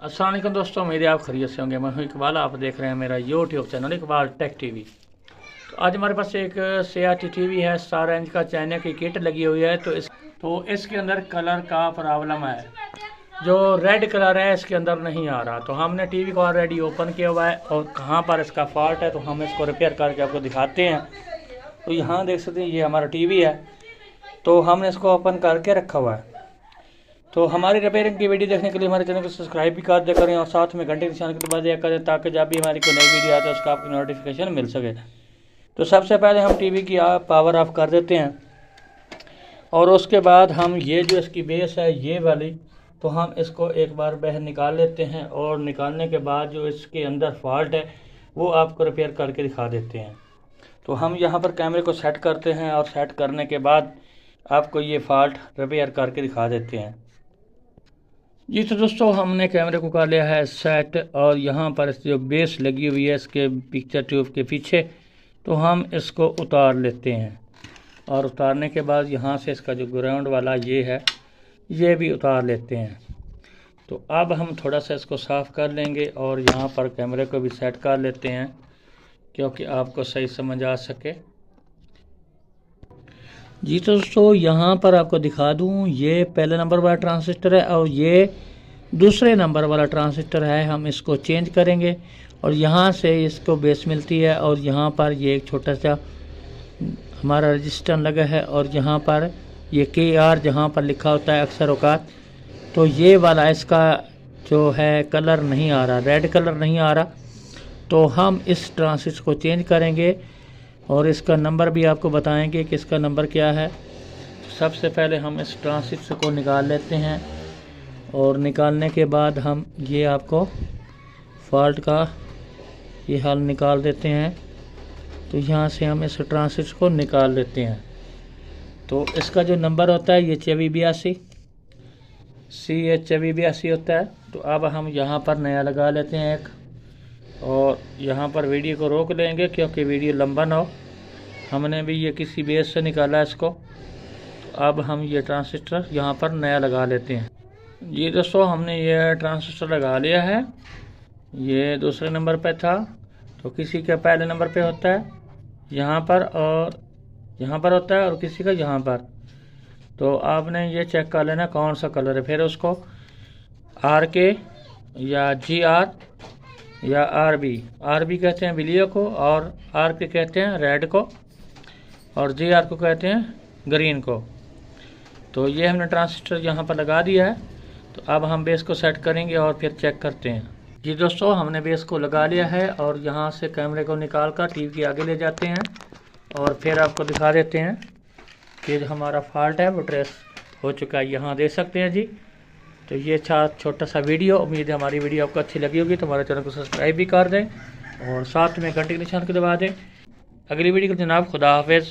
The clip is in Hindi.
अस्सलाम वालेकुम दोस्तों, मेरे आप खैरियत से होंगे। मैं हूं इकबाल, आप देख रहे हैं मेरा YouTube channel Iqbal tech TV. तो आज हमारे पास एक CRT टीवी है, स्टार रेंज का, चाइना की किट लगी हुई है। तो इसके अंदर कलर का प्रॉब्लम है, जो रेड कलर है इसके अंदर नहीं आ रहा। तो हमने टीवी को ऑलरेडी ओपन किया हुआ है और कहाँ पर इसका फॉल्ट है तो हम इसको रिपेयर करके आपको दिखाते हैं। तो यहाँ देख सकते हैं, ये हमारा टीवी है, तो हमने इसको ओपन करके रखा हुआ है। तो हमारी रिपेयरिंग की वीडियो देखने के लिए हमारे चैनल को सब्सक्राइब भी कर दिया करें और साथ में घंटे निशान को दबा दिया करें, ताकि जब भी हमारी कोई नई वीडियो आती है उसका आपको नोटिफिकेशन मिल सके। तो सबसे पहले हम टीवी की पावर ऑफ कर देते हैं और उसके बाद हम ये जो इसकी बेस है ये वाली, तो हम इसको एक बार बाहर निकाल लेते हैं और निकालने के बाद जो इसके अंदर फॉल्ट है वो आपको रिपेयर करके दिखा देते हैं। तो हम यहाँ पर कैमरे को सेट करते हैं और सेट करने के बाद आपको ये फॉल्ट रिपेयर करके दिखा देते हैं। जी तो दोस्तों, हमने कैमरे को कर लिया है सेट और यहाँ पर जो बेस लगी हुई है इसके पिक्चर ट्यूब के पीछे, तो हम इसको उतार लेते हैं और उतारने के बाद यहाँ से इसका जो ग्राउंड वाला ये है ये भी उतार लेते हैं। तो अब हम थोड़ा सा इसको साफ़ कर लेंगे और यहाँ पर कैमरे को भी सेट कर लेते हैं क्योंकि आपको सही समझ आ सके। जी तो दोस्तों, यहाँ पर आपको दिखा दूँ, ये पहले नंबर वाला ट्रांजिस्टर है और ये दूसरे नंबर वाला ट्रांजिस्टर है। हम इसको चेंज करेंगे और यहाँ से इसको बेस मिलती है और यहाँ पर ये एक छोटा सा हमारा रजिस्टर लगा है और यहाँ पर ये KR जहाँ पर लिखा होता है अक्सर औकात, तो ये वाला इसका जो है कलर नहीं आ रहा, रेड कलर नहीं आ रहा। तो हम इस ट्रांजिस्टर को चेंज करेंगे और इसका नंबर भी आपको बताएंगे कि इसका नंबर क्या है। सबसे पहले हम इस ट्रांजिस्टर को निकाल लेते हैं और निकालने के बाद हम ये आपको फॉल्ट का ये हल निकाल देते हैं। तो यहाँ से हम इस ट्रांजिस्टर को निकाल लेते हैं। तो इसका जो नंबर होता है ये 8482 CH8482 होता है। तो अब हम यहाँ पर नया लगा लेते हैं एक, और यहाँ पर वीडियो को रोक लेंगे क्योंकि वीडियो लंबा ना हो। हमने भी ये किसी बेस से निकाला है इसको। तो अब हम ये ट्रांजिस्टर यहाँ पर नया लगा लेते हैं। जी दोस्तों, हमने ये ट्रांजिस्टर लगा लिया है। ये दूसरे नंबर पे था, तो किसी का पहले नंबर पे होता है यहाँ पर और यहाँ पर होता है और किसी का यहाँ पर। तो आपने ये चेक कर लेना कौन सा कलर है, फिर उसको RK या GR या RB कहते हैं ब्लू को, और RK कहते हैं रेड को, और GR को कहते हैं ग्रीन को। तो ये हमने ट्रांजिस्टर यहाँ पर लगा दिया है। तो अब हम बेस को सेट करेंगे और फिर चेक करते हैं। जी दोस्तों, हमने बेस को लगा लिया है और यहाँ से कैमरे को निकाल कर टीवी के आगे ले जाते हैं और फिर आपको दिखा देते हैं कि जो हमारा फॉल्ट है वो ट्रेस हो चुका है। यहाँ देख सकते हैं जी। तो ये छोटा सा वीडियो, उम्मीद है हमारी वीडियो आपको अच्छी लगी होगी। तो हमारे चैनल को सब्सक्राइब भी कर दें और साथ में घंटे के निशान को दबा दें। अगली वीडियो को जनाब खुदा हाफिज़।